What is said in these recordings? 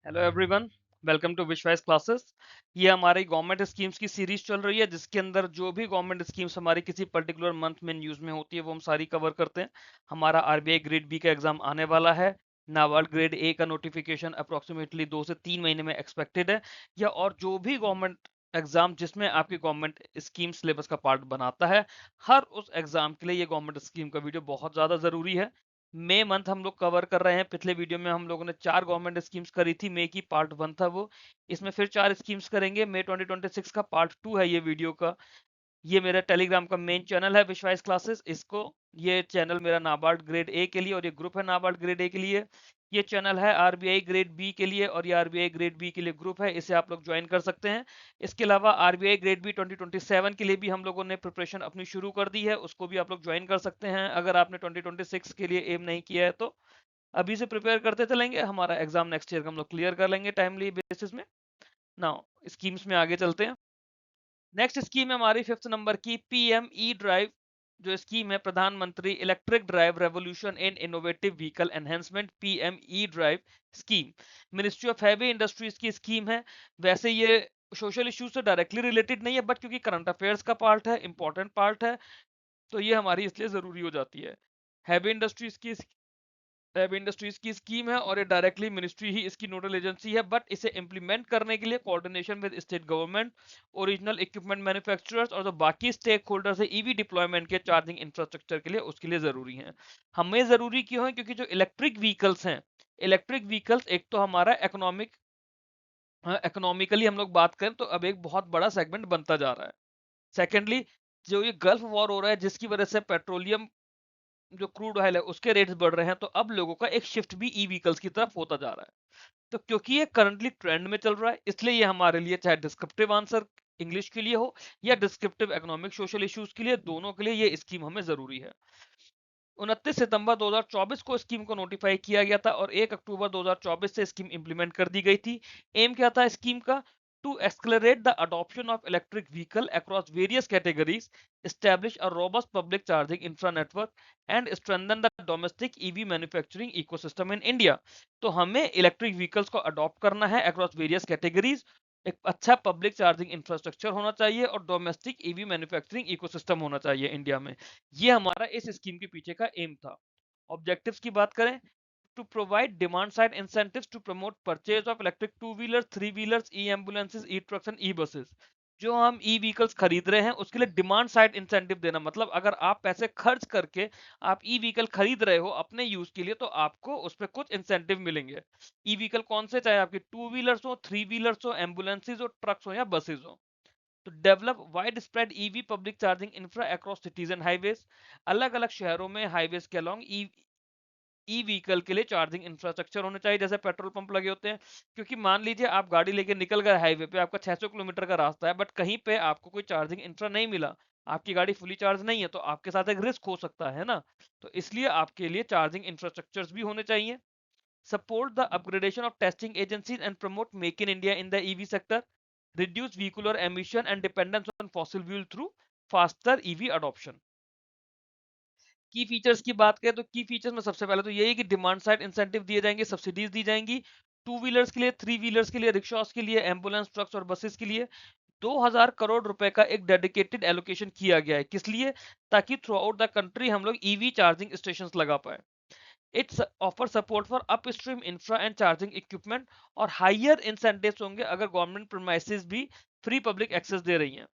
Hello everyone, welcome to विश्वास classes. ये हमारी गवर्नमेंट स्कीम्स की सीरीज चल रही है जिसके अंदर जो भी गवर्नमेंट स्कीम्स हमारी किसी पर्टिकुलर मंथ में न्यूज़ में होती है वो हम सारी कवर करते हैं। हमारा आरबीआई ग्रेड बी का एग्जाम आने वाला है। नाबार्ड ग्रेड ए का नोटिफिकेशन अप्रोक्सीमेटली 2 से 3 महीने में एक्सपेक्टेड है। या और जो भी गवर्नमेंट एग्जाम जिसमें आपकी गवर्नमेंट स्कीम सिलेबस का पार्ट बनाता है, हर उस एग्जाम के लिए ये गवर्नमेंट स्कीम का वीडियो बहुत ज़्यादा ज़रूरी है। मई मंथ हम लोग कवर कर रहे हैं। पिछले वीडियो में हम लोगों ने 4 गवर्नमेंट स्कीम्स करी थी। मई की पार्ट 1 था वो। इसमें फिर 4 स्कीम्स करेंगे। मई 2026 का पार्ट 2 है ये वीडियो का। ये मेरा टेलीग्राम का मेन चैनल है विश्वास क्लासेस। इसको ये चैनल मेरा नाबार्ड ग्रेड ए के लिए और ये ग्रुप है नाबार्ड ग्रेड ए के लिए। ये चैनल है आरबीआई ग्रेड बी के लिए और ये आरबीआई ग्रेड बी के लिए ग्रुप है। इसे आप लोग ज्वाइन कर सकते हैं। इसके अलावा आरबीआई ग्रेड बी 2027 के लिए भी हम लोगों ने प्रिपरेशन अपनी शुरू कर दी है। उसको भी आप लोग ज्वाइन कर सकते हैं अगर आपने 2026 के लिए एम नहीं किया है तो। अभी से प्रिपेयर करते चलेंगे, हमारा एग्जाम नेक्स्ट ईयर का हम लोग क्लियर कर लेंगे टाइमली बेसिस में। नाउ स्कीम्स में आगे चलते हैं। नेक्स्ट स्कीम है हमारी 5th नंबर की पीएम ई ड्राइव। जो स्कीम है प्रधानमंत्री electric drive revolution in innovative vehicle enhancement, PM E drive scheme. Ministry of heavy industries की स्कीम है। वैसे ये सोशल इश्यूज से डायरेक्टली रिलेटेड नहीं है बट क्योंकि करंट अफेयर्स का पार्ट है, इंपॉर्टेंट पार्ट है, तो ये हमारी इसलिए जरूरी हो जाती है। हैवी इंडस्ट्रीज की हैवी इंडस्ट्रीज की स्कीम है और ये डायरेक्टली मिनिस्ट्री ही इसकी नोडल एजेंसी है, बट इसे इंप्लीमेंट करने के लिए coordination with state government, original equipment manufacturers और जो बाकी स्टेक होल्डर्स है ईवी डिप्लॉयमेंट के चार्जिंग इंफ्रास्ट्रक्चर के लिए, उसके लिए जरूरी है। हमें जरूरी क्यों है? क्योंकि जो इलेक्ट्रिक व्हीकल्स हैं, इलेक्ट्रिक व्हीकल्स एक तो हमारा इकोनॉमिकली हम लोग बात करें तो अब एक बहुत बड़ा सेगमेंट बनता जा रहा है। सेकेंडली, जो ये गल्फ वॉर हो रहा है जिसकी वजह से पेट्रोलियम जो क्रूड ऑयल है उसके रेट्स बढ़ रहे हैं, तो अब लोगों का एक शिफ्ट भी ई व्हीकल्स की तरफ होता जा रहा है। तो क्योंकि ये करंटली ट्रेंड में चल रहा है, इसलिए ये हमारे लिए चाहे डिस्क्रिप्टिव आंसर इंग्लिश के लिए हो या डिस्क्रिप्टिव इकोनॉमिक सोशल इश्यूज के लिए, दोनों के लिए ये स्कीम हमें जरूरी है। 29 सितंबर 2024 को स्कीम को नोटिफाई किया गया था और 1 अक्टूबर 2024 से स्कीम इंप्लीमेंट कर दी गई थी। एम क्या था स्कीम का? To accelerate the adoption of electric vehicle across various categories, establish a robust public charging infra network and strengthen the domestic EV manufacturing ecosystem in India। तो हमें इलेक्ट्रिक व्हीकल्स को adopt करना है across various categories, एक अच्छा public charging infrastructure होना चाहिए और डोमेस्टिक ईवी मैन्युफैक्चरिंग इकोसिस्टम होना चाहिए इंडिया में। ये हमारा इस स्कीम के पीछे का एम था। ऑब्जेक्टिव्स की बात करें, to provide demand side incentives to promote purchase of electric two wheelers, three wheelers, e ambulances, e trucks and e buses। जो हम ई व्हीकल्स खरीद रहे हैं उसके लिए डिमांड साइड इंसेंटिव देना, मतलब अगर आप पैसे खर्च करके आप ई व्हीकल खरीद रहे हो अपने यूज के लिए तो आपको उस पर कुछ इंसेंटिव मिलेंगे। ई व्हीकल कौन से, चाहे आपकी टू व्हीलर्स हो, थ्री व्हीलर्स हो, एम्बुलेंसेज हो, ट्रक्स हो या बसेज हो। तो develop wide spread EV public charging infra across citizen highways. अलग अलग शहरों में हाईवेज के अलोंग ई व्हीकल के लिए चार्जिंग इंफ्रास्ट्रक्चर होने चाहिए, जैसे पेट्रोल पंप लगे होते हैं। क्योंकि मान लीजिए आप गाड़ी लेके निकल गए हाईवे पे, आपका 600 किलोमीटर का रास्ता है बट कहीं पे आपको कोई चार्जिंग इंफ्रा नहीं मिला, आपकी गाड़ी फुली चार्ज नहीं है, तो आपके साथ एक रिस्क हो सकता है ना। तो इसलिए आपके लिए चार्जिंग इंफ्रास्ट्रक्चर्स भी होने चाहिए। Support the upgradation of testing agencies and promote make in India in the EV sector. Reduce vehicular emission and dependence on fossil fuel through faster EV adoption. की फीचर्स की बात करें तो की फीचर्स में सबसे पहले तो यही कि डिमांड साइड इंसेंटिव दिए जाएंगे, सब्सिडीज दी जाएंगी टू व्हीलर्स के लिए, थ्री व्हीलर्स के लिए, रिक्शास के लिए, एम्बुलेंस, ट्रक्स और बसेस के लिए। 2000 करोड़ रुपए का एक डेडिकेटेड एलोकेशन किया गया है, किस लिए? ताकि थ्रू आउट द कंट्री हम लोग ईवी चार्जिंग स्टेशन लगा पाए। It's offer support for upstream infra and charging equipment और हायर इंसेंटिव्स होंगे अगर गवर्नमेंट प्रीमाइसेस भी फ्री पब्लिक एक्सेस दे रही हैं।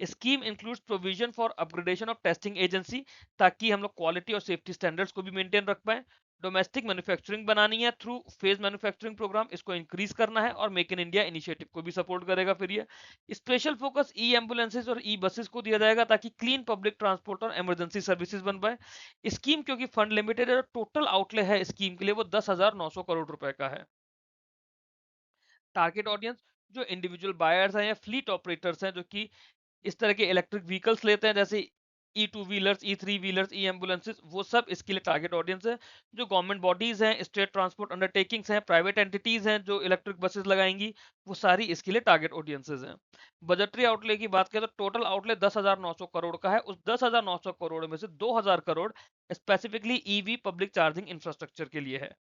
Scheme includes provision for upgradation of testing agency, ताकि हम लोग क्वालिटी और सेफ्टी स्टैंडर्ड्स को भी मेंटेन रख पाए। डोमेस्टिक मैन्युफैक्चरिंग बनानी है थ्रू फेज मैन्युफैक्चरिंग प्रोग्राम, इसको इंक्रीज करना है और मेक इन इंडिया इनिशिएटिव को भी सपोर्ट करेगा। फिर ये स्पेशल फोकस ई एम्बुलेंसेज और ई बसेस को दिया जाएगा ताकि क्लीन पब्लिक ट्रांसपोर्ट और इमरजेंसी सर्विसेज बन पाए। स्कीम क्योंकि फंड लिमिटेड है, टोटल आउटले है स्कीम के लिए वो 10,900 करोड़ रुपए का है। टारगेट ऑडियंस जो इंडिविजुअल बायर्स हैं या फ्लीट ऑपरेटर्स हैं जो कि इस तरह के इलेक्ट्रिक व्हीकल्स लेते हैं, जैसे E two wheelers, E three wheelers, E ambulances, वो सब इसके लिए टारगेट ऑडियंस है। जो गवर्नमेंट बॉडीज हैं, स्टेट ट्रांसपोर्ट अंडरटेकिंग्स हैं, प्राइवेट एंटिटीज हैं जो इलेक्ट्रिक बसेस लगाएंगी, वो सारी इसके लिए टारगेट ऑडियंसेस हैं। बजटरी आउटले की बात करें तो टोटल आउटले 10,900 करोड़ का है। उस 10,900 करोड़ में से 2,000 crore specifically EV public charging infrastructure के लिए है।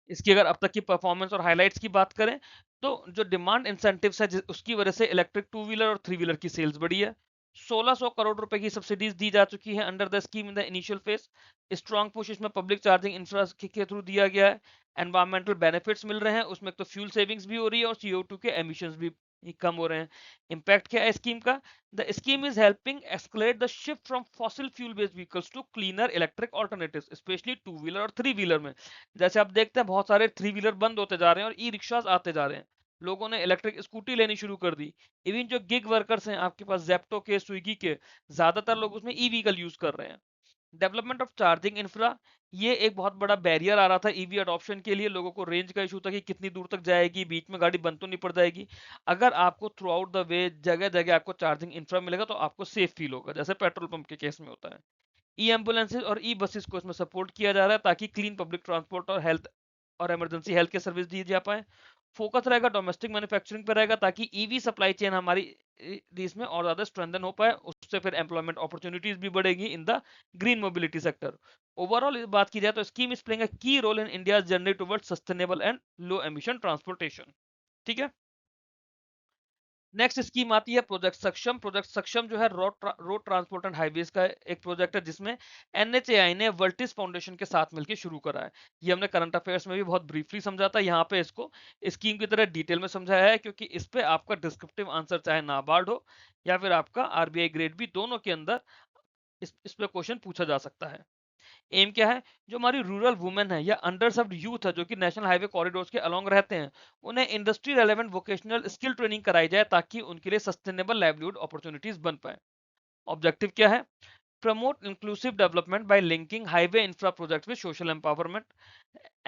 इसकी अगर अब तक की परफॉर्मेंस और हाइलाइट्स की बात करें तो जो डिमांड इंसेंटिव्स है उसकी वजह से इलेक्ट्रिक टू व्हीलर और थ्री व्हीलर की सेल्स बढ़ी है। 1600 करोड़ रुपए की सब्सिडीज दी जा चुकी है under the scheme in the initial phase. Strong push इसमें पब्लिक चार्जिंग इंफ्रा के थ्रू दिया गया है। एनवायरमेंटल बेनिफिट्स मिल रहे हैं उसमें, तो फ्यूल सेविंग्स भी हो रही है और CO2 के एमिशंस भी कम हो रहे हैं। इम्पैक्ट क्या है स्कीम का? The scheme is helping accelerate the shift from fossil fuel based vehicles to cleaner electric alternatives, specially two wheeler और थ्री व्हीलर में। जैसे आप देखते हैं बहुत सारे थ्री व्हीलर बंद होते जा रहे हैं और ई रिक्शाज आते जा रहे हैं। लोगों ने इलेक्ट्रिक स्कूटी लेनी शुरू कर दी। इवन जो गिग वर्कर्स हैं आपके पास जेप्टो के, स्विगी के, ज्यादातर लोग उसमें ई व्हीकल यूज कर रहे हैं। डेवलपमेंट ऑफ चार्जिंग इंफ्रा, ये एक बहुत बड़ा बैरियर आ रहा था ईवी अडॉप्शन के लिए। लोगों को रेंज का इशू था कि कितनी दूर तक जाएगी, बीच में गाड़ी बंद तो नहीं पड़ जाएगी। अगर आपको थ्रू आउट द वे जगह जगह आपको चार्जिंग इंफ्रा मिलेगा तो आपको सेफ फील होगा, जैसे पेट्रोल पंप के केस में होता है। ई एम्बुलेंसेज और ई बसेस को इसमें सपोर्ट किया जा रहा है ताकि क्लीन पब्लिक ट्रांसपोर्ट और हेल्थ और इमरजेंसी हेल्थ केयर सर्विस दी जा पाए। फोकस रहेगा डोमेस्टिक मैन्युफैक्चरिंग पर रहेगा ताकि ईवी सप्लाई चेन हमारी इसमें और ज्यादा स्ट्रेंथन हो पाए, उससे फिर एम्प्लॉयमेंट अपॉर्चुनिटीज भी बढ़ेगी in the green mobility sector. Overall बात की जाए तो scheme is playing a key role in India journey towards sustainable and low emission transportation. ठीक है। नेक्स्ट स्कीम आती है प्रोजेक्ट सक्षम। प्रोजेक्ट सक्षम जो है रोड ट्रांसपोर्ट एंड हाईवेज का एक प्रोजेक्ट है जिसमें NHAI ने वर्टिस फाउंडेशन के साथ मिलकर शुरू करा है। ये हमने करंट अफेयर्स में भी बहुत ब्रीफली समझा था, यहाँ पे इसको स्कीम की तरह डिटेल में समझाया है क्योंकि इस पे आपका डिस्क्रिप्टिव आंसर चाहे नाबार्ड हो या फिर आपका RBI ग्रेड भी, दोनों के अंदर इस पे क्वेश्चन पूछा जा सकता है। एम क्या है? जो हमारी रूरल वुमेन है या अंडर सर्व्ड यूथ है जो कि नेशनल हाईवे कॉरिडोर्स के अलोंग रहते हैं, उन्हें industry relevant vocational skill training कराई जाए ताकि उनके लिए सस्टेनेबल लाइवलीहुड अपॉर्चुनिटीज बन पाए। ऑब्जेक्टिव क्या है? Promote inclusive development bye linking highway infra project with social empowerment.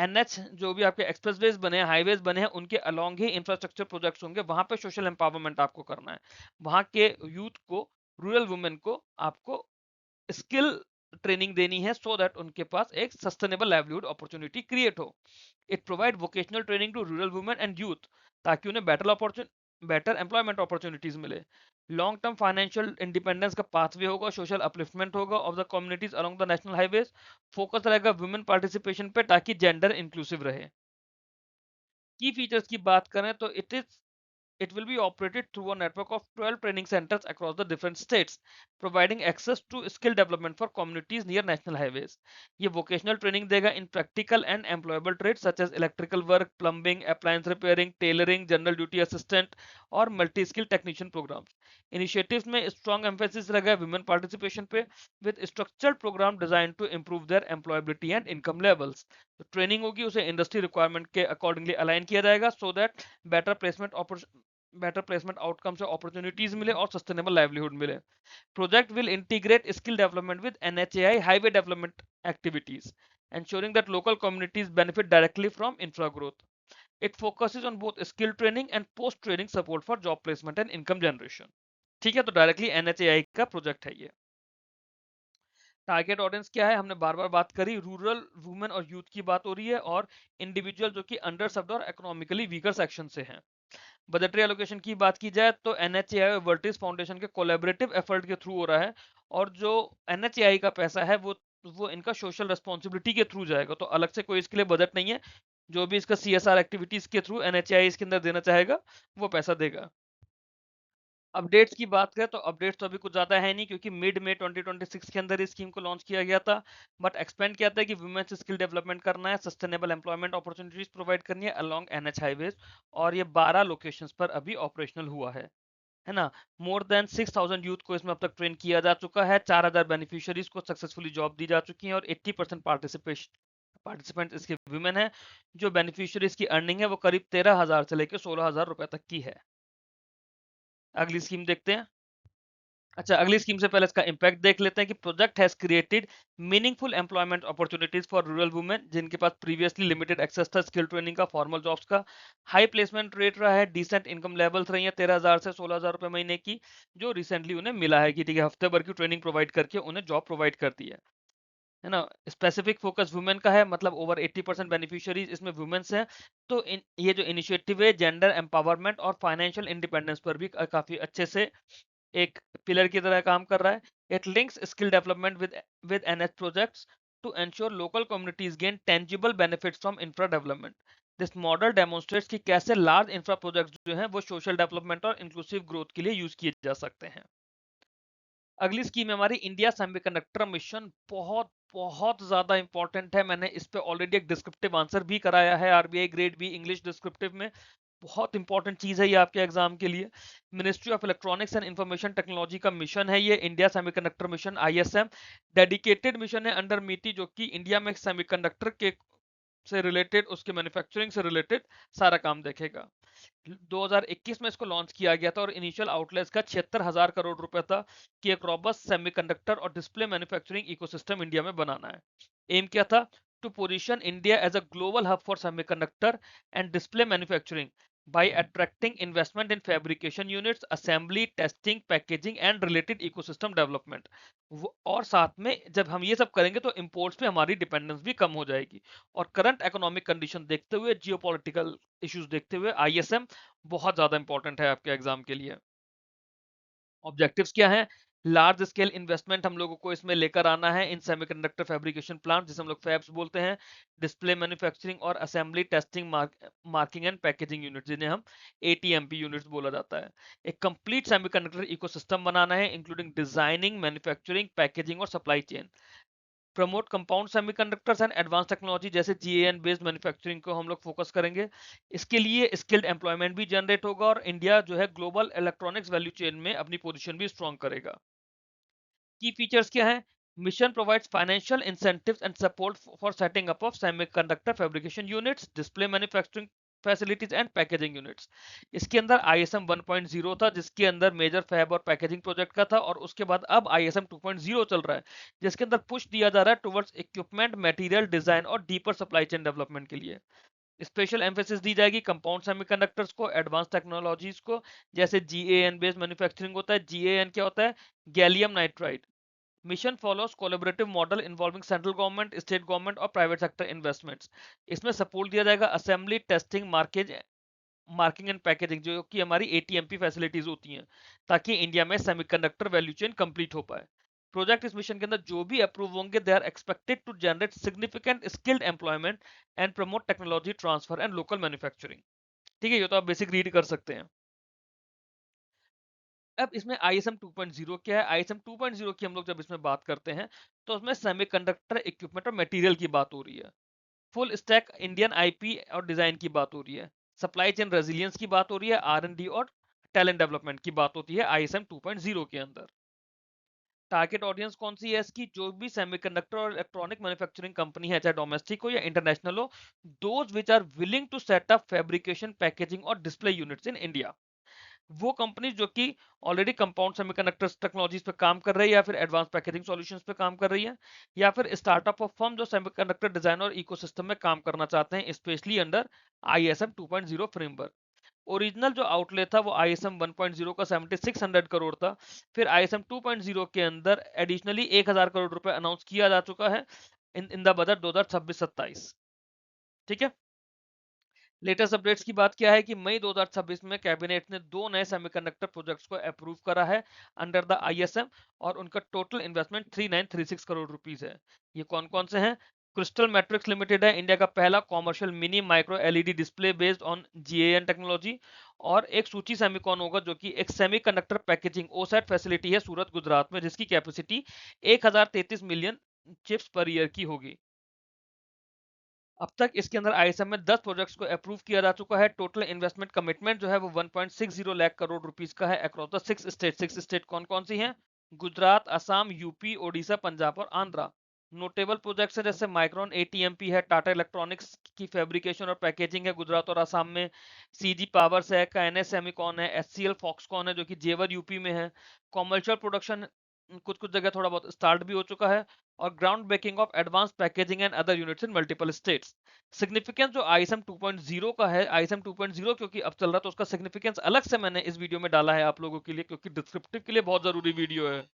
NH जो भी आपके एक्सप्रेसवेज बने हैं, हाईवेज बने हैं, उनके अलोंग ही इंफ्रास्ट्रक्चर प्रोजेक्ट्स होंगे, वहां पे सोशल एम्पावरमेंट आपको करना है। वहां के यूथ को, रूरल वुमेन को आपको स्किल ट्रेनिंग देनी है सो दैट उनके पास एक सस्टेनेबल लाइवलीहुड अपॉर्चुनिटी क्रिएट हो। It provide vocational training to rural women and youth ताकि उन्हें बेटर एम्प्लॉयमेंट अपॉर्चुनिटीज मिले। लॉन्ग टर्म फाइनेंशियल इंडिपेंडेंस का पाथवे होगा, सोशल अपलिफ्टमेंट होगा of the communities along the national highways. Focus रहेगा women participation पे ताकि जेंडर इंक्लूसिव रहे। की फीचर्स की बात करें तो it will be operated through a network of 12 training centers across the different states, providing access to skill development for communities near national highways. ये vocational training देगा in practical and employable trades such as electrical work, plumbing, appliance repairing, tailoring, general duty assistant और multi-skill technician programs. Initiatives में strong emphasis रहेगा women participation पे with structured program designed to improve their employability and income levels. तो training होगी उसे industry requirement के accordingly align किया जाएगा so that better placement outcomes और अपॉर्चुनिटीज मिले और सस्टेनेबल लाइवलीहुड मिले। Project will integrate skill development with NHAI highway development activities, ensuring that local communities benefit directly from infra growth. It focuses on both skill training and post training support for job placement and income generation. ठीक है, तो directly NHAI का project है ये। Target audience क्या है? हमने बार बार बात करी, रूरल वुमेन और यूथ की बात हो रही है और इंडिविजुअल जो कि अंडर सर्व्ड और इकोनॉमिकली वीकर सेक्शन से हैं। बजटरी एलोकेशन की बात की जाए तो NHAI और वर्टिस फाउंडेशन के कोलैबोरेटिव एफर्ट के थ्रू हो रहा है और जो NHAI का पैसा है वो इनका सोशल रिस्पॉन्सिबिलिटी के थ्रू जाएगा, तो अलग से कोई इसके लिए बजट नहीं है। जो भी इसका CSR एक्टिविटीज के थ्रू NHAI इसके अंदर देना चाहेगा वो पैसा देगा। अपडेट्स की बात करें तो अपडेट्स तो अभी कुछ ज्यादा है नहीं क्योंकि मिड में 2026 के अंदर इस स्कीम को लॉन्च किया गया था। बट एक्सपेंड किया था कि वुमेन्स स्किल डेवलपमेंट करना है, सस्टेनेबल एम्प्लॉयमेंट अपॉर्चुनिटीज प्रोवाइड करनी है अलोंग NH हाईवेज, और ये 12 लोकेशंस पर अभी ऑपरेशनल हुआ है ना। मोर देन 6000 यूथ को इसमें अब तक ट्रेन किया जा चुका है, 4000 बेनिफिशियरीज को सक्सेसफुली जॉब दी जा चुकी है और 80% पार्टिसिपेंट इसके वुमेन है। जो बेनिफिशियरीज की अर्निंग है वो करीब 13,000 से लेकर 16,000 रुपए तक की है। अगली स्कीम देखते हैं। अच्छा, अगली स्कीम से पहले इसका इम्पैक्ट देख लेते हैं कि project has created meaningful employment opportunities for rural women जिनके पास प्रीवियसली लिमिटेड एक्सेस था स्किल ट्रेनिंग का, फॉर्मल जॉब्स का। हाई प्लेसमेंट रेट रहा है, डिसेंट इनकम लेवल्स रही है 13,000 से 16,000 रुपए महीने की, जो रिसेंटली उन्हें मिला है कि ठीक है हफ्ते भर की ट्रेनिंग प्रोवाइड करके उन्हें जॉब प्रोवाइड करती है ना। स्पेसिफिक फोकस वुमेन का है, मतलब ओवर 80% बेनिफिशियरीज इसमें वुमेन्स हैं। तो ये जो इनिशिएटिव है जेंडर एम्पावरमेंट और फाइनेंशियल इंडिपेंडेंस पर भी काफी अच्छे से एक पिलर की तरह काम कर रहा है। It links skill development with NH projects to ensure local communities gain tangible benefits from infra development. This model demonstrates कि कैसे large infra projects जो हैं वो social development और inclusive growth के लिए यूज किए जा सकते हैं। अगली स्कीम है हमारी इंडिया सेमीकंडक्टर मिशन। बहुत बहुत ज्यादा इंपॉर्टेंट है। मैंने इस पे ऑलरेडी एक डिस्क्रिप्टिव आंसर भी कराया है RBI grade B English descriptive में। बहुत इंपॉर्टेंट चीज है ये आपके एग्जाम के लिए। Ministry of electronics and information technology का मिशन है ये India semiconductor mission ISM. Dedicated mission है अंडर मीटी, जो कि इंडिया में सेमीकंडक्टर के से रिलेटेड, उसके मैन्युफैक्चरिंग से रिलेटेड सारा काम देखेगा। 2021 में इसको लॉन्च किया गया था और इनिशियल आउटलेट्स का 76,000 करोड़ रुपए था कि एक रॉबस्ट सेमीकंडक्टर और डिस्प्ले मैन्युफैक्चरिंग इकोसिस्टम इंडिया में बनाना है। एम क्या था? To position India as a global hub for semiconductor and display manufacturing by attracting investment in fabrication units, assembly, testing, packaging and related ecosystem development। और साथ में जब हम ये सब करेंगे तो इंपोर्ट्स पे हमारी डिपेंडेंस भी कम हो जाएगी। और करंट इकोनॉमिक कंडीशन देखते हुए, जियोपॉलिटिकल इश्यूज देखते हुए आईएसएम बहुत ज्यादा इंपॉर्टेंट है आपके एग्जाम के लिए। ऑब्जेक्टिव्स क्या हैं? लार्ज स्केल इन्वेस्टमेंट हम लोगों को इसमें लेकर आना है इन सेमीकंडक्टर फैब्रिकेशन प्लांट, जिसे हम लोग फैब्स बोलते हैं, डिस्प्ले मैन्युफैक्चरिंग और assembly testing marking and packaging unit, जिन्हें हम एटीएमपी यूनिट्स बोला जाता है। एक कंप्लीट सेमीकंडक्टर इकोसिस्टम बनाना है इंक्लूडिंग डिजाइनिंग, मैन्युफैक्चरिंग, पैकेजिंग और supply chain. Promote compound semiconductors and advance technology जैसे जीएएन बेस्ड मैन्युफैक्चरिंग को हम लोग फोकस करेंगे। इसके लिए स्किल्ड एम्प्लॉयमेंट भी जनरेट होगा और इंडिया जो है ग्लोबल इलेक्ट्रॉनिक्स वैल्यू चेन में अपनी पोजीशन भी स्ट्रॉन्ग करेगा। की फीचर्स क्या है? Mission provides financial incentives and support for setting up of semiconductor fabrication units, display manufacturing facilities and packaging units. इसके अंदर आईएसएम 1.0 था, जिसके अंदर मेजर फैब और पैकेजिंग प्रोजेक्ट का था, और उसके बाद अब आईएसएम 2.0 चल रहा है, जिसके अंदर पुश दिया जा रहा है टुवर्ड्स इक्विपमेंट, मटेरियल डिजाइन और डीपर सप्लाई चेन डेवलपमेंट के लिए। स्पेशल एम्फेसिस दी जाएगी कंपाउंड सेमीकंडक्टर्स को, एडवांस टेक्नोलॉजीज को, जैसे जीएएन बेस्ड मैन्युफैक्चरिंग होता है। जीएएन क्या होता है? Gallium nitride. Mission follows collaborative model involving central government, state government और प्राइवेट सेक्टर इन्वेस्टमेंट्स। इसमें सपोर्ट दिया जाएगा assembly, testing, marking and packaging, जो कि हमारी एटीएमपी फैसिलिटीज होती हैं, ताकि इंडिया में सेमीकंडक्टर वैल्यू चेन कंप्लीट हो पाए। प्रोजेक्ट इस मिशन के अंदर जो भी अप्रूव होंगे, they are expected to generate significant skilled employment and promote technology transfer and local manufacturing. ठीक है, ये तो आप बेसिक रीड कर सकते हैं। अब इसमें ISM 2.0 क्या है? ISM 2.0 की हम लोग जब इसमें बात करते हैं तो उसमें सेमीकंडक्टर इक्विपमेंट और मटेरियल की बात हो रही है, फुल स्टैक इंडियन आईपी और डिजाइन की बात हो रही है, सप्लाई चेन रेजिलियंस की बात हो रही है, R&D और टैलेंट डेवलपमेंट की बात होती है ISM 2.0 के अंदर। टारगेट ऑडियंस कौन सी है इसकी? जो भी सेमीकंडक्टर और इलेक्ट्रॉनिक मैन्युफैक्चरिंग कंपनी है, चाहे डोमेस्टिक हो या इंटरनेशनल हो, those which are willing to set up fabrication, packaging और डिस्प्ले यूनिट्स इन इंडिया। वो कंपनी जो कि ऑलरेडी कंपाउंड सेमीकंडक्टर्स टेक्नोलॉजीज पे काम कर रही है, या फिर एडवांस पैकेजिंग सॉल्यूशंस पे काम कर रही है, या फिर स्टार्टअप ऑफ फर्म जो सेमीकंडक्टर डिजाइन और इकोसिस्टम में काम करना चाहते हैं, specially under ISM 2.0 framework. Original जो आउटलेट था वो आईएसएम 1.0 का 7600 करोड़ था। फिर आईएसएम 2.0 के अंदर एडिशनली 1000 करोड़ रुपए अनाउंस किया जा चुका है इन द बजट 2026-27। ठीक है। लेटेस्ट अपडेट्स की बात क्या है कि मई 2026 में कैबिनेट ने 2 नए सेमीकंडक्टर प्रोजेक्ट्स को अप्रूव करा है अंडर द आईएसएम, और उनका टोटल इन्वेस्टमेंट 3936 करोड़ रुपीस है। ये कौन कौन से हैं? क्रिस्टल मैट्रिक्स लिमिटेड है इंडिया का पहला commercial mini micro LED display based on GAN technology, और एक सूची सेमीकॉन होगा जो कि एक सेमीकंडक्टर पैकेजिंग ओसैट फैसिलिटी है सूरत गुजरात में, जिसकी capacity 1033 million chips per year की होगी। अब तक इसके अंदर आईएसएम में 10 प्रोजेक्ट्स को अप्रूव किया जा चुका है। टोटल इन्वेस्टमेंट कमिटमेंट जो है वो 1.60 लाख करोड़ रुपीस का है अक्रॉस द 6 स्टेट। कौन कौन सी हैं? गुजरात, असम, यूपी, ओडिशा, पंजाब और आंध्रा। नोटेबल प्रोजेक्ट्स है जैसे माइक्रोन एटीएमपी है, टाटा इलेक्ट्रॉनिक्स की फैब्रिकेशन और पैकेजिंग है गुजरात और असम में, सीजी पावर्स है, काइनेस सेमीकॉन है, एचसीएल फॉक्सकॉन है जो कि जेवर यूपी में है। कॉमर्शियल प्रोडक्शन कुछ कुछ जगह थोड़ा बहुत स्टार्ट भी हो चुका है, और ground breaking of advance packaging and other units in multiple states. Significance जो आईएसएम 2.0 का है, आईएसएम 2.0 क्योंकि अब चल रहा है तो उसका सिग्निफिकेंस अलग से मैंने इस वीडियो में डाला है आप लोगों के लिए, क्योंकि डिस्क्रिप्टिव के लिए बहुत जरूरी वीडियो है।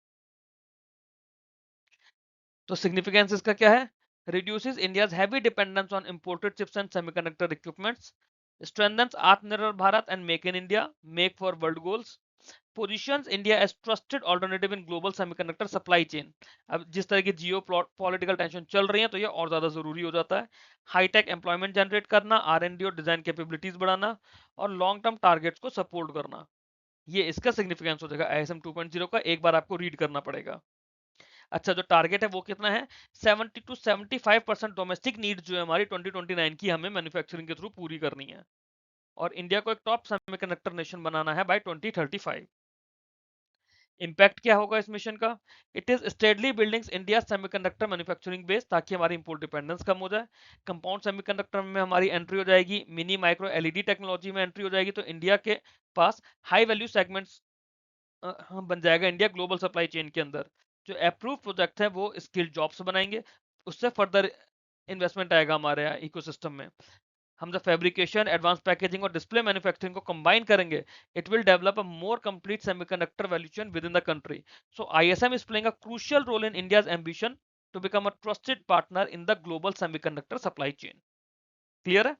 तो सिग्निफिकेंस इसका क्या है? Reduces India's heavy dependence on imported chips and semiconductor equipments, strengthens Atmanirbhar Bharat and make in India, make for world goals, positions India as trusted alternative in global semiconductor supply chain. अब जिस तरह की जियो political tension चल रही है तो ये और ज्यादा जरूरी हो जाता है। हाईटेक एम्प्लॉयमेंट जनरेट करना, R&D और डिजाइन कैपेबिलिटीज बढ़ाना और लॉन्ग टर्म टारगेट्स को सपोर्ट करना, ये इसका सिग्निफिकेंस हो जाएगा ISM 2.0 का। एक बार आपको रीड करना पड़ेगा। अच्छा, जो टारगेट है वो कितना है, 70 to 75% डोमेस्टिक नीड जो है हमारी 2029 की हमें मैन्युफैक्चरिंग के थ्रू पूरी करनी है, और इंडिया को एक टॉप सेमीकंडक्टर नेशन बनाना है बाय 2035। इम्पैक्ट क्या होगा इस मिशन का, it is steadily building India semiconductor manufacturing base, ताकि हमारी इंपोर्ट डिपेंडेंस कम हो जाए। कंपाउंड सेमीकंडक्टर में हमारी एंट्री हो जाएगी, मिनी माइक्रो LED टेक्नोलॉजी में एंट्री हो जाएगी, तो इंडिया के पास हाई वैल्यू सेगमेंट्स बन जाएगा इंडिया ग्लोबल सप्लाई चेन के अंदर। जो अप्रूव प्रोजेक्ट है वो स्किल्ड जॉब्स बनाएंगे, उससे फर्दर इन्वेस्टमेंट आएगा हमारे इकोसिस्टम में। हम जब फैब्रिकेशन, एडवांस पैकेजिंग और डिस्प्ले मैन्युफैक्चरिंग को कंबाइन करेंगे, it will develop a more complete semiconductor value chain within the country. So ISM is playing a crucial role in India's ambition to become a trusted partner in the global semiconductor supply chain. Clear है।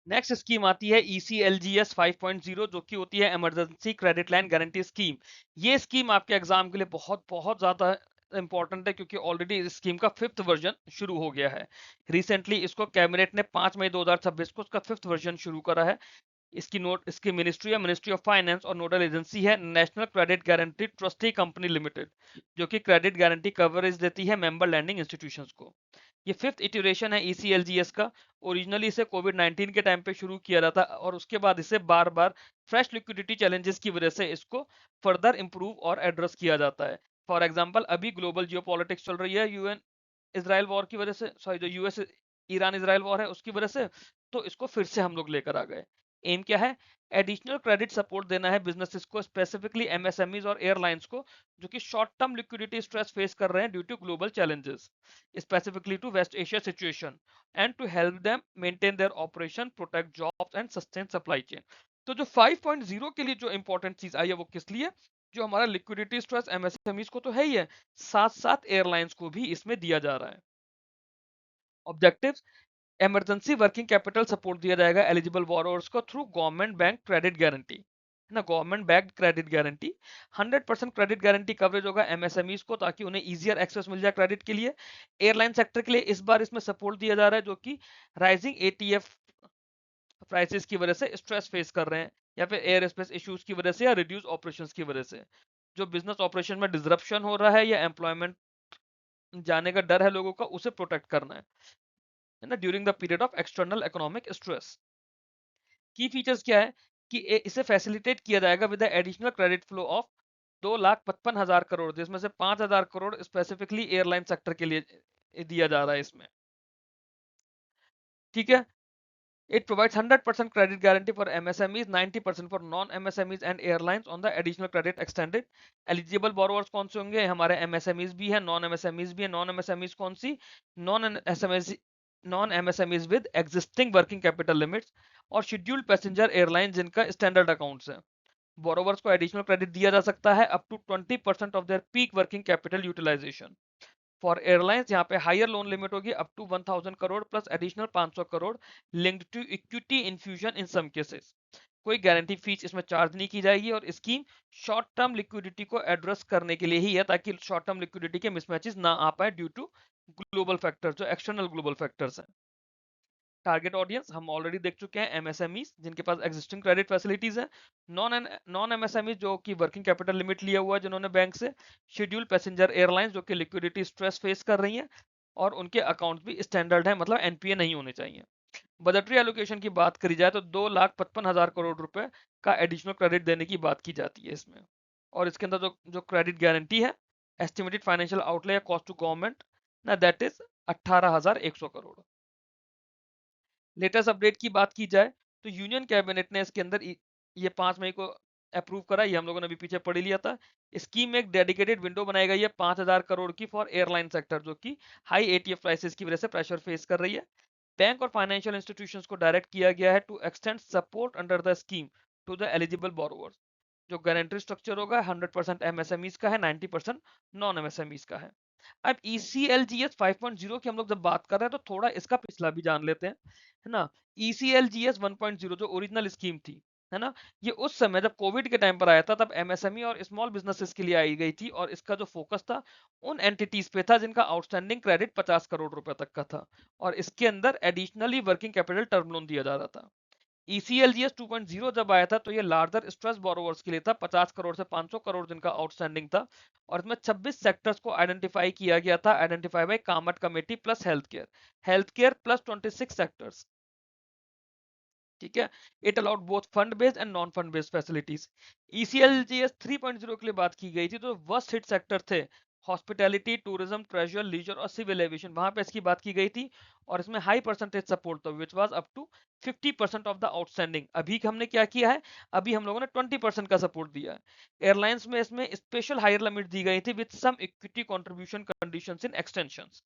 Next scheme आती है ECLGS 5.0, जो कि होती है emergency credit line guarantee scheme. ये scheme आपके exam के लिए बहुत बहुत ज्यादा इंपॉर्टेंट है, क्योंकि ऑलरेडी इस स्कीम का 5th वर्जन शुरू हो गया है। रिसेंटली इसको कैबिनेट ने 5 मई 2026 को इसका 5th वर्जन शुरू करा है। इसकी मिनिस्ट्री ऑफ फाइनेंस और नोडल एजेंसी है national credit guarantee trustee company limited, जो कि क्रेडिट गारंटी कवरेज देती है मेंबर लैंडिंग इंस्टीट्यूशंस को। ये 5th इटरेशन है ECLGS का। ओरिजिनली इसे कोविड-19 के टाइम पे शुरू किया रहा था, और उसके बाद इसे बार बार फ्रेश लिक्विडिटी चैलेंजेस की वजह से इसको फर्दर इंप्रूव और एड्रेस किया जाता है। फॉर एग्जाम्पल, अभी ग्लोबल जियो चल रही है UN इसराइल वॉर की वजह से, सॉरी, जो US ईरान इसराइल वॉर है उसकी वजह से, तो इसको फिर से हम लोग लेकर आ गए। एम क्या है, एडिशनल क्रेडिट सपोर्ट देना है बिजनेसेस को, स्पेसिफिकली MSMEs और एयरलाइंस को, जो कि short term liquidity stress face कर रहे हैं due to global challenges, specifically to West Asia situation, and to help them maintain their operation, protect jobs and sustain supply chain. तो जो 5.0 के लिए जो इंपॉर्टेंट चीज आई है वो किस लिए, जो हमारा लिक्विडिटी स्ट्रेस MSMEs को तो है ही है, साथ साथ एयरलाइंस को भी इसमें दिया जा रहा है। Objectives, emergency working capital support दिया जाएगा एलिजिबल बोरोवर्स को through government bank credit guarantee, है ना, government backed credit guarantee. 100% credit guarantee coverage होगा MSMEs को, ताकि उन्हें इजियर एक्सेस मिल जाए क्रेडिट के लिए। एयरलाइन सेक्टर के लिए इस बार इसमें सपोर्ट दिया जा रहा है, जो कि राइजिंग ATF प्राइसेस की वजह से स्ट्रेस फेस कर रहे हैं, या फिर एयर स्पेस इश्यूज की वजह से, या रिड्यूस ऑपरेशंस की वजह से। जो बिजनेस ऑपरेशन में डिसरप्शन हो रहा है या एम्प्लॉयमेंट जाने का डर है लोगों का, उसे प्रोटेक्ट करना है ना, during the period of external economic stress. की फीचर्स क्या है कि इसे फैसिलिटेट किया जाएगा with additional credit flow of 2,55,000 crore, जिसमें से 5,000 करोड़ स्पेसिफिकली एयरलाइन सेक्टर के लिए दिया जा रहा है इसमें। ठीक है। It provides 100% credit guarantee for MSMEs, 90% for non-MSMEs and airlines on the additional credit extended. Eligible borrowers कौन से होंगे, हमारे MSMEs भी हैं, non-MSMEs भी हैं। non-MSMEs कौन सी, non-MSMEs, non-MSMEs with existing working capital limits और scheduled passenger airlines जिनका standard accounts है। borrowers को additional credit दिया जा सकता है up to 20% of their peak working capital utilization. For airlines यहाँ पे हायर लोन लिमिट होगी up to 1000 crore plus additional 500 crore linked to equity infusion in some cases. कोई गारंटी फीस इसमें चार्ज नहीं की जाएगी, और स्कीम शॉर्ट टर्म लिक्विडिटी को एड्रेस करने के लिए ही है, ताकि शॉर्ट टर्म लिक्विडिटी के मिसमैचेस ना आ पाए ड्यू टू ग्लोबल फैक्टर्स, जो एक्सटर्नल ग्लोबल फैक्टर्स हैं। टारगेट ऑडियंस हम ऑलरेडी देख चुके हैं, MSMEs जिनके पास एग्जिस्टिंग क्रेडिट फैसिलिटीज हैं, नॉन MSMEs जो कि वर्किंग कैपिटल लिमिट लिया हुआ है जिन्होंने बैंक से, शेड्यूल पैसेंजर एयरलाइंस जो कि लिक्विडिटी स्ट्रेस फेस कर रही हैं और उनके अकाउंट भी स्टैंडर्ड है, मतलब NPA नहीं होने चाहिए। बजटरी एलोकेशन की बात करी जाए तो 2,55,000 करोड़ रुपए का एडिशनल क्रेडिट देने की बात की जाती है इसमें, और इसके अंदर जो जो क्रेडिट गारंटी है, एस्टिमेटेड फाइनेंशियल आउटले या कॉस्ट टू गवर्नमेंट ना, that is 18,100 crore. Latest update की बात की जाए तो यूनियन कैबिनेट ने इसके अंदर ये 5 मई को अप्रूव करा, ये हम लोगों ने अभी पीछे पढ़ लिया था। स्कीम में एक डेडिकेटेड विंडो बनाई गई है 5,000 करोड़ की फॉर एयरलाइन सेक्टर, जो कि हाई ATF प्राइसेस की वजह से प्रेशर फेस कर रही है। बैंक और फाइनेंशियल इंस्टीट्यूशंस को डायरेक्ट किया गया है to extend support under the scheme to the eligible borrowers. जो गारंटी स्ट्रक्चर होगा 100% MSMEs का है, 90% नॉन MSMEs का है। अब ECLGS 5.0 की हम लोग जब बात कर रहे हैं तो थोड़ा इसका पिछला भी जान लेते हैं, है ना। ECLGS 1.0 जो ओरिजिनल स्कीम थी, है ना? ये उस समय जब कोविड के टाइम पर आया था, तब एमएसएमई और स्मॉल बिजनेसेस के लिए आई गई थी, और इसका जो फोकस था उन एंटिटीज पे था जिनका आउटस्टैंडिंग क्रेडिट 50 करोड़ रुपए तक का था, और इसके अंदर additionally working capital term loan दिया जा रहा था। ECLGS 2.0 जब आया था तो ये लार्जर स्ट्रेस बोरोवर्स के लिए था, 50 करोड़ से 500 करोड़ जिनका आउटस्टैंडिंग था, और इसमें 26 सेक्टर्स को आइडेंटिफाई किया गया था, identify bye Kamat committee plus health care plus 26 sectors. ठीक है, it allowed both fund based and non fund based facilities. ECLGS 3.0 के लिए बात की गई थी तो वर्स्ट हिट सेक्टर थे हॉस्पिटैलिटी, टूरिज्म, ट्रेजर, लीजर और सिविल एविएशन, वहां पे इसकी बात की गई थी, और इसमें हाई परसेंटेज सपोर्ट था which was up to 50% of the outstanding. अभी हमने क्या किया है, अभी हम लोगों ने 20% का सपोर्ट दिया है। एयरलाइंस में इसमें स्पेशल हायर लिमिट दी गई थी with some equity contribution conditions in extensions.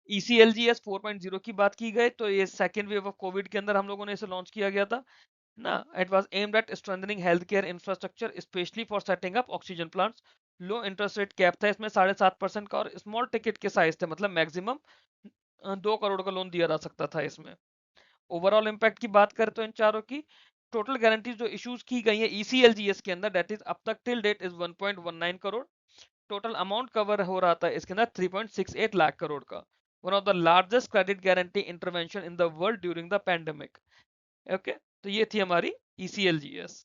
ECLGS 4.0 की बात की गई तो ये सेकेंड वेव ऑफ कोविड के अंदर हम लोगों ने इसे लॉन्च किया गया था ना। It was aimed at strengthening health care infrastructure specially for setting up oxygen plants. Low interest rate cap था इसमें 7.5% का, और स्मॉल टिकट के साइज थे, मतलब मैक्सिमम 2 करोड़ का लोन दिया जा सकता था इसमें। ओवरऑल इम्पैक्ट की बात करें तो इन चारों की टोटल गारंटीज जो इश्यूज की गई है ECLGS के अंदर, दैट इज अब तक till date is 1.19 crore. Total amount cover हो रहा था इसके अंदर 3.68 लाख करोड़ का। One of the largest credit guarantee intervention in the world during the pandemic. Okay, तो ये थी हमारी ECLGS।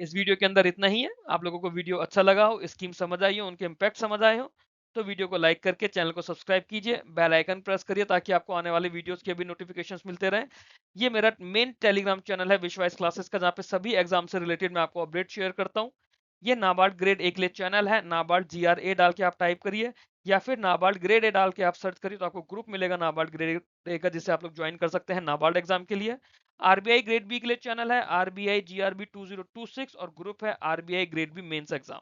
इस वीडियो के अंदर इतना ही है। आप लोगों को वीडियो अच्छा लगा हो, स्कीम समझ आई हो, उनके इम्पैक्ट समझ आए हो, तो वीडियो को लाइक करके चैनल को सब्सक्राइब कीजिए, बेल आइकन प्रेस करिए ताकि आपको आने वाले वीडियोस के भी नोटिफिकेशंस मिलते रहें। ये मेरा मेन टेलीग्राम चैनल है विश्वास क्लासेस का, जहाँ पे सभी एग्जाम से रिलेटेड मैं आपको अपडेट शेयर करता हूँ। ये नाबार्ड ग्रेड ए के लिए चैनल है, नाबार्ड GRA डाल के आप टाइप करिए, या फिर नाबार्ड ग्रेड ए डाल के आप सर्च करिए तो आपको ग्रुप मिलेगा नाबार्ड ग्रेड ए का, जिससे आप लोग ज्वाइन कर सकते हैं नाबार्ड एग्जाम के लिए। RBI ग्रेड बी के लिए चैनल है RBI GRB 2026, और ग्रुप है RBI grade B mains exam.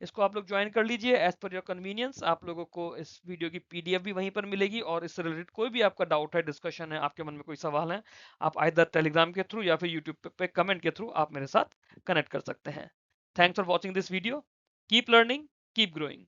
इसको आप लोग ज्वाइन कर लीजिए एज पर योर कन्वीनियंस। आप लोगों को इस वीडियो की PDF भी वहीं पर मिलेगी, और इससे रिलेटेड कोई भी आपका डाउट है, डिस्कशन है, आपके मन में कोई सवाल है, आप आइदर टेलीग्राम के थ्रू या फिर यूट्यूब पे कमेंट के थ्रू आप मेरे साथ कनेक्ट कर सकते हैं। Thanks for watching this video. Keep learning, keep growing.